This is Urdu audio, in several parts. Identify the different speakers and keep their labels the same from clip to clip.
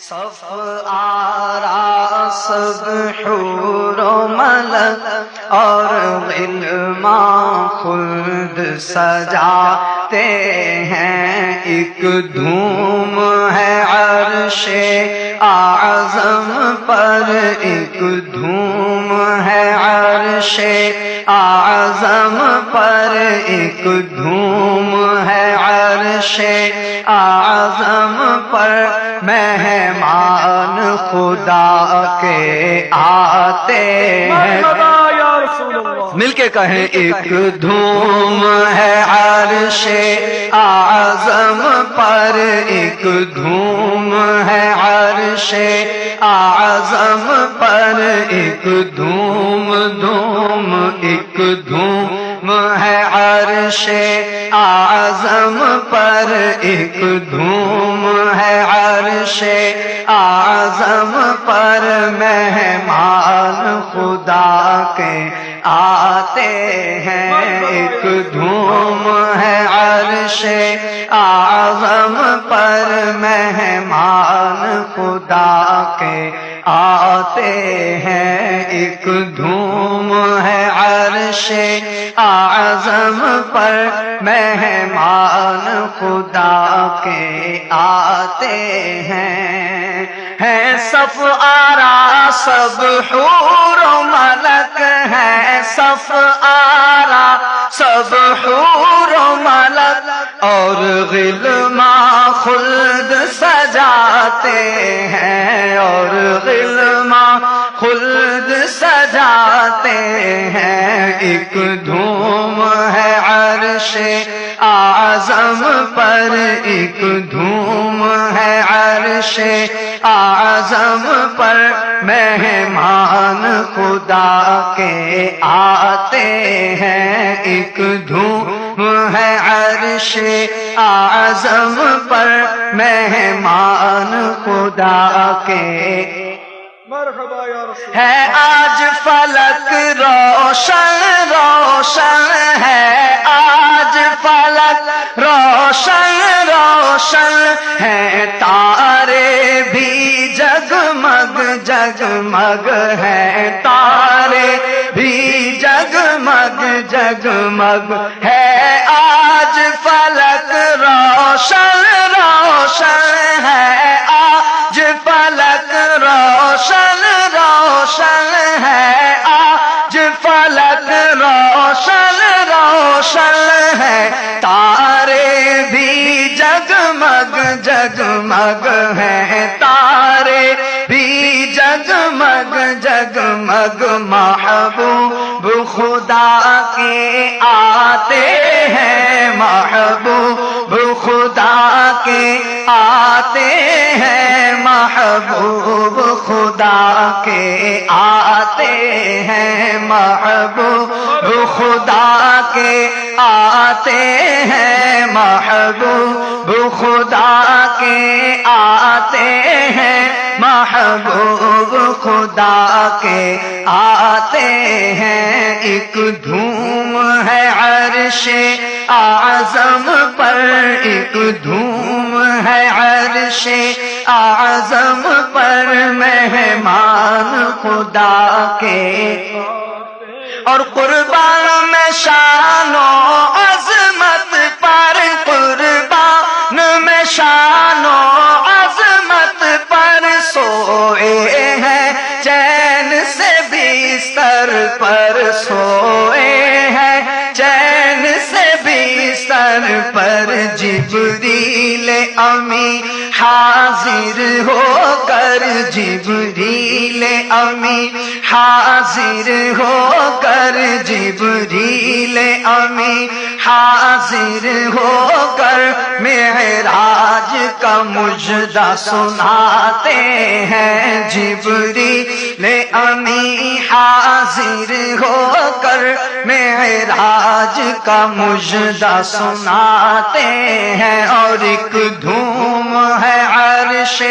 Speaker 1: صف آرا سب حور و ملک اور غلمان خلد سجاتے ہیں، ایک دھوم ہے عرش اعظم پر، ایک دھوم ہے عرش اعظم پر، ایک دھوم ہے عرش اعظم پر، مہمان خدا کے آتے ہیں۔ مل کے کہیں ایک دھوم ہے عرش اعظم پر، ایک دھوم ہے عرش اعظم پر، ایک دھوم دھوم ایک دھوم ہے عرش اعظم پر، ایک دھوم ہے عرش اعظم پر، مہمان خدا کے آتے ہیں، ایک دھوم ہے عرش اعظم پر، مہمان خدا کے آتے ہیں، ایک دھوم ہے عرش اعظم پر، مہمان خدا کے آتے ہیں صف آرا سب حور و ملک ہے، صف آرا سب حور و ملک اور غلمان خلد سجاتے ہیں، اور غلمان خلد سجاتے ہیں، ایک دھوم ہے عرش اعظم پر، ایک دھوم ہے عرش اعظم پر، مہمان خدا کے آتے ہیں، ایک دھوم ہے عرش اعظم پر، مہمان خدا کے ہے۔ آج فلک روشن روشن ہے، آج فلک روشن روشن ہے، تارے بھی جگمگ جگمگ ہے، تارے بھی جگمگ جگمگ ہے، آج فلک روشن روشن ہے، آج فلک روشن روشن ہے، آج فلک روشن روشن ہے، تارے بھی جگمگ جگمگ ہیں، تارے بھی جگمگ جگمگ، محبوب خدا کے آتے ہیں، محبوب خدا کے آتے ہیں، محبوب خدا کے آتے ہیں، محبوب خدا کے آتے ہیں، محبوب خدا کے آتے ہیں، محبوب خدا کے آتے ہیں، ایک دھوم ہے عرش اعظم پر، ایک دھوم ہے عرش اعظم پر، مہمان خدا کے اور قربان میں شان و عظمت پر، قربان میں شان و عظمت پر، سوئے ہیں چین سے بستر پر، سوئے ہیں چین سے بستر پر، جبریل امی حاضر ہو کر، جبریل امی حاضر ہو کر، جبریل امی حاضر ہو کر، معراج کا مجدہ سناتے ہیں، جبریل امی حاضر ہو کر، معراج کا مجدہ سناتے ہیں، اور ایک دھوم ہے عرش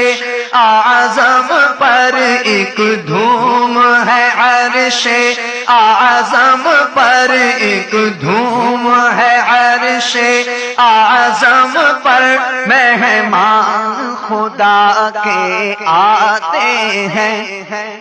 Speaker 1: اعظم پر ایک دھوم ہے، عرش اعظم پر ایک دھوم ہے، عرش اعظم پر مہمان خدا کے آتے ہیں۔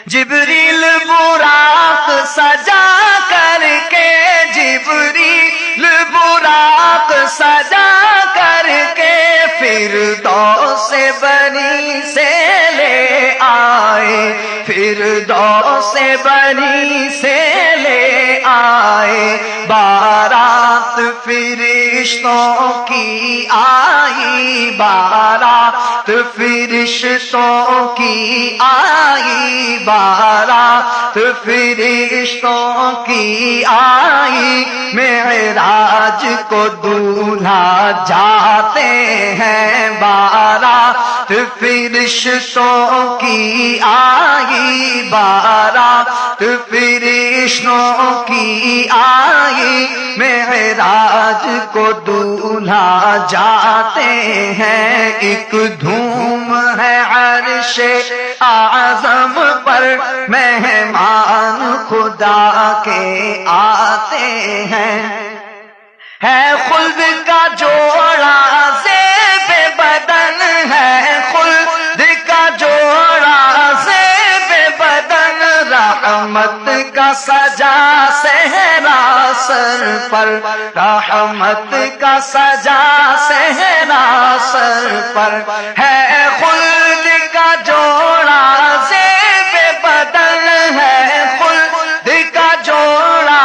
Speaker 1: جبریل براق سجا کر کے، جبریل براق سجا کر کے فردوس بنی سے لے آئے، فردوس بنی سے لے آئے۔ بارات فرشتوں کی آئی، بارات فرشتوں کی آئی، بارات فرشتوں کی آئی۔ معراج کو دولہا جاتے ہیں، بارات فرشتوں کی آئی، بارات فرشتوں کی آئی۔ معراج کو دولہا جاتے ہیں، ایک دھوم ہے عرش اعظم پر مہمان خدا کے آتے ہیں۔ ہے خلد کا جوڑا زیب بدن ہے، خلد کا جوڑا زیب بدن، رحمت کا سجا صحرا سر پر، رحمت کا سجا صحرا سر پر۔ ہے خلد کا جوڑا زیب بدن ہے، خلد کا جوڑا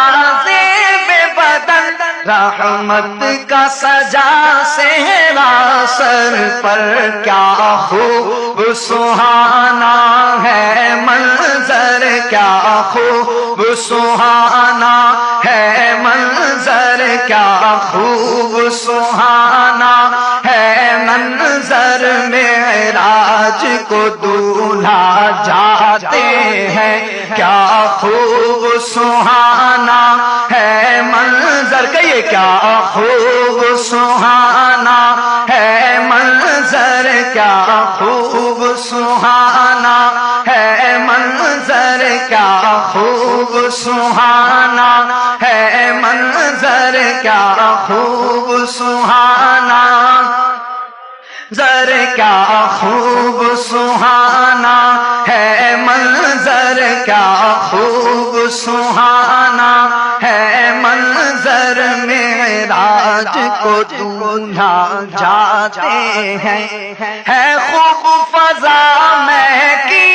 Speaker 1: زیب بدن، رحمت کا سجا صحرا سر پر۔ کیا خوب سہانا ہے منظر، کیا خوب سہانا ہے منظر، کیا خوب سہانا ہے منظر۔ معراج کو دولہا جاتے ہیں، کیا خوب سہانا ہے منظر، کہیے کیا خوب سہانا ہے منظر، کیا خوب سہانا ہے منظر، کیا خوب سہانا ہے منظر، کیا خوب سہانا زر، کیا خوب سہانا ہے منظر، کیا خوب سہانا ہے منظر۔ معراج کو دولہا جاتے ہیں، ہے خوب فضا مہکی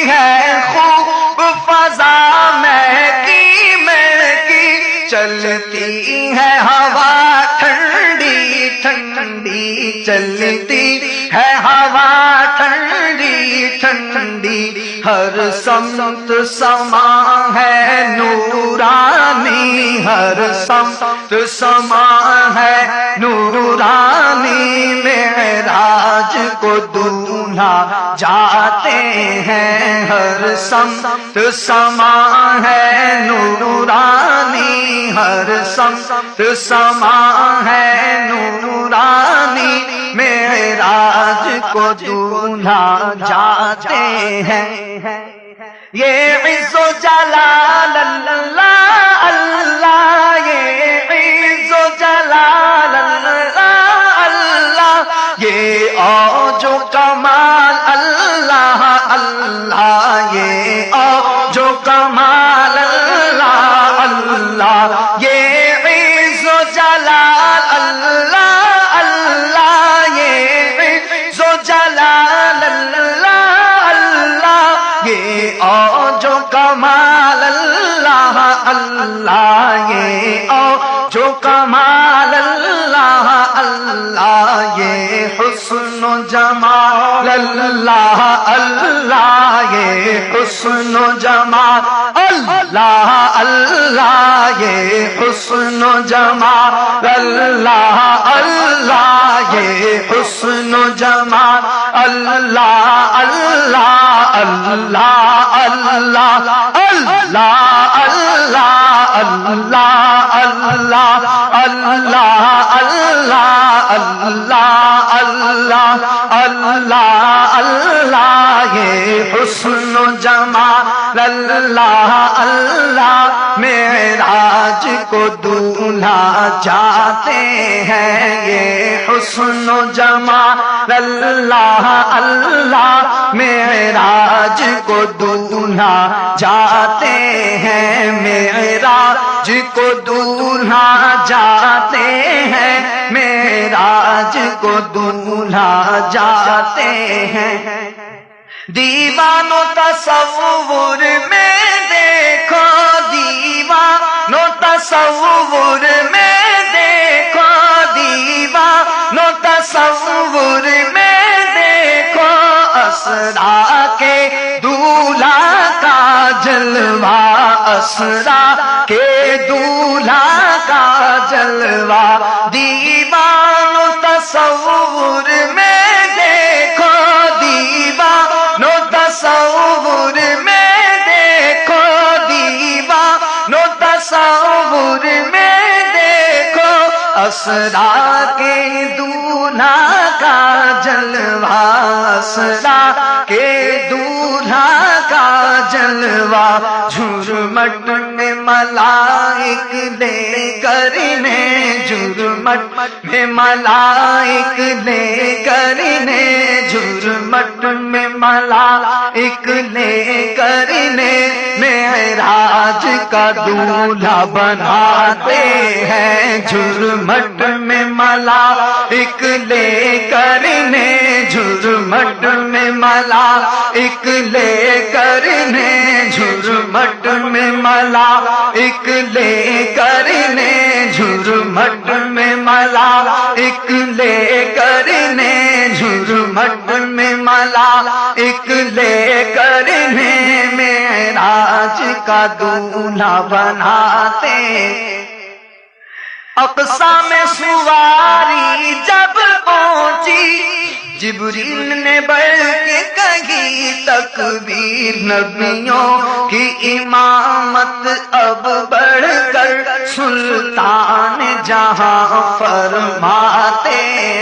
Speaker 1: ہے، خوب فضا مہکی چلتی ہے ہوا ٹھنڈی ٹھنڈی، چلتی ہے ہوا ٹھنڈی ٹھنڈی۔ ہر سمت سما ہے نورانی، ہر سمت سما ہے نورانی۔ معراج کو دولہا جاتے ہیں، ہر سمت سما ہے نورانی، ہر سمت سما ہے نورانی۔ معراج کو دولہا جاتے ہیں، یہ عز و جلال اللہ اللہ، یہ عز و جلال اللہ اللہ، یہ اوج و کمال اللہ اللہ، یہ اوج و کمال اللہ اللہ، یہ عز و جلال اللہ اللہ، یہ عز و جلال اللہ اللہ، یہ اوج و کمال اللہ اللہ، یہ اوج و کمال اللہ اللہ، یہ حسن و جمال اللہ اللہ، یہ حسن و جمال اللہ اللہ، یہ حسن و جمال اللہ اللہ، یہ حسن و جمال اللہ اللہ اللہ اللہ اللہ اللہ اللہ اللہ اللہ اللہ اللہ اللہ اللہ اللہ یہ حسن و جمال اللہ اللہ معراج کو دولہا جاتے ہیں یہ حسن و جمال اللہ اللہ معراج کو دولہا جاتے ہیں معراج کو دولہا جاتے ہیں معراج کو دولہا جاتے ہیں دیوانو تصور میں دیکھو دیوانو تصور میں دیکھو دیوانو تصور میں دیکھو اسرا کے دولہا کا جلوہ اسرا کے دولہا کا جلوہ دیوانو تصور میں دیکھو دیوانو تصور میں دیکھو دیوانو تصور میں دیکھو اسرا کے دولہا کا جلوہ اسرا کے دولہا کا جلوہ جھرمٹ میں ملائک لے کر انہیں جھرمٹ میں ملائک لے کر انہیں جھرمٹ میں ملائک لے کر انہیں معراج کا دولہا بناتے ہیں جھرمٹ میں ملائک لے کر انہیں جھرمٹ میں ملائک لے کر انہیں جھرمٹ میں ملائک لے کر انہیں جھرمٹ میں ملائک لے کر انہیں جھرمٹ میں ملائک لے کر انہیں معراج کا دولہا بناتے اقصی میں سواری جب پہنچی جبریل نے بڑھ کے کہی تکبیر نبیوں کی امامت اب بڑھ کر سلطان جہاں فرماتے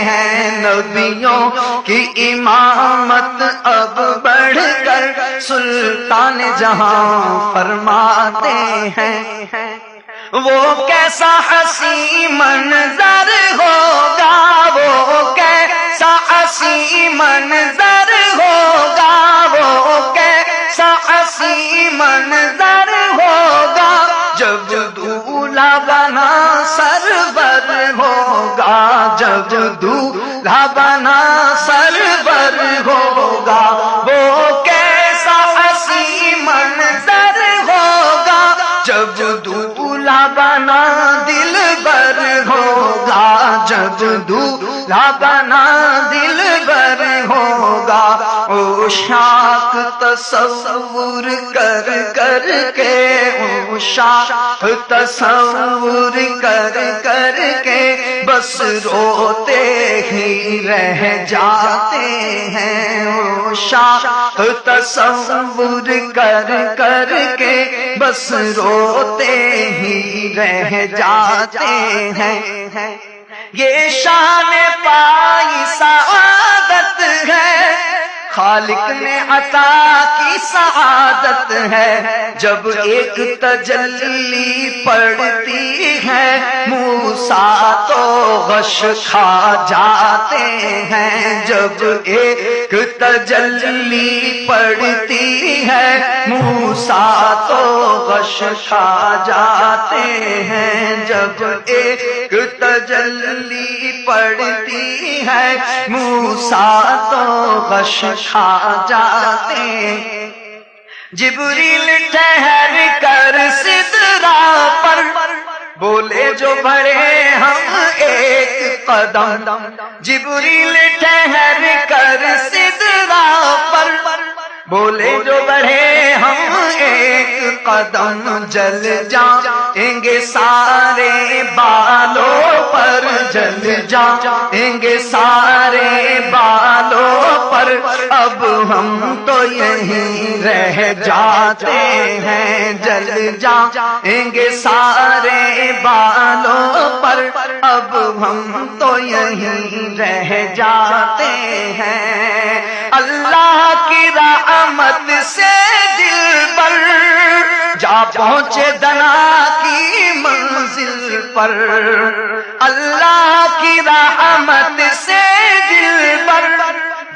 Speaker 1: ہیں نبیوں کی امامت اب بڑھ کر سلطان جہاں فرماتے ہیں وہ کیسا حسین منظر ہوگا وہ کیسا حسین منظر ہوگا وہ کیسا حسین منظر ہوگا جب دولہا بنا سرور ہوگا جب دولہا بنا سرور ہوگا وہ کیسا حسین منظر ہوگا جب دولہا بنا دلبر ہوگا جب دولہا بنا دلبر ہوگا او شاک تصور کر کر کے او شاک تصور کر کر کے بس روتے ہی رہ جاتے ہیں او شاک تصور کر کر کے بس روتے ہی رہ جاتے ہیں یہ شان پائی سعادت ہے خالق نے عطا کی سعادت ہے جب ایک تجلی پڑتی ہے موسیٰ تو غش کھا جاتے ہیں جب ایک تجلی پڑتی ہے موسیٰ تو غش کھا جاتے ہیں جب ایک تجلی پڑتی ہے موسیٰ تو غش کھا جاتے جبریل ٹھہر کر سدرا پر بولے جو بڑھے ہم ایک قدم جبریل ٹھہر کر سدرا پر بولے جو بڑھے ہم ایک قدم جل جائیں گے سارے بالوں پر جل جائیں گے سارے بالوں پر پر اب ہم تو یہیں رہ جاتے ہیں، جل جائیں گے سارے بالوں پر اب ہم تو یہیں رہ جاتے ہیں۔ اللہ کی رحمت سے دل پر جا پہنچے دنا کی منزل پر، اللہ کی رحمت سے دل پر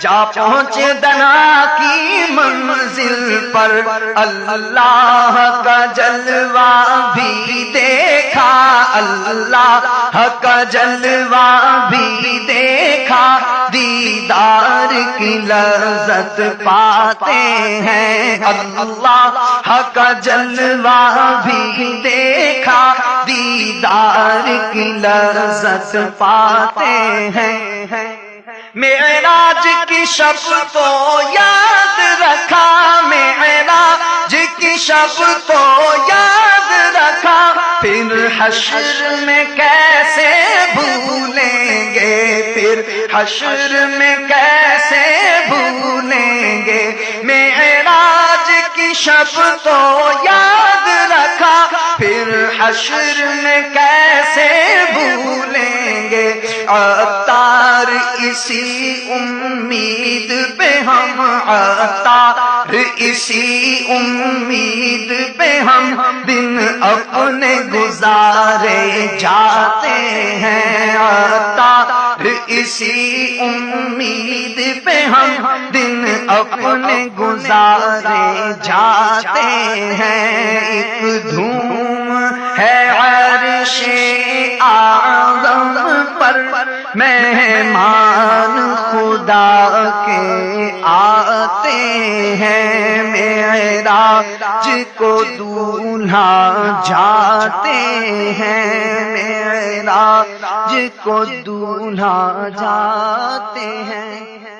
Speaker 1: جا پہنچے دنا کی منزل پر، اللہ کا جلوہ بھی دیکھا، اللہ کا جلوہ بھی دیکھا، دیدار کی لذت پاتے ہیں، اللہ کا جلوہ بھی دیکھا، دیدار کی لذت پاتے ہیں۔ معراج کی شب کو یاد رکھا، معراج کی شب کو یاد رکھا، پھر حشر میں کیسے بھولیں گے، پھر حشر میں کیسے بھولیں گے، معراج کی شب کو یاد رکھا، پھر حشر میں کیسے بھولیں گے، عطار اسی امید پہ ہم، عطار اسی امید پہ ہم دن اپنے گزارے جاتے ہیں، عطار اسی امید پہ ہم دن اپنے گزارے جاتے ہیں۔ ایک دھوم ہے عرش اعظم پر، مہمان خدا کے آتے ہیں، معراج کو دولہا جاتے ہیں، معراج کو دولہا جاتے ہیں۔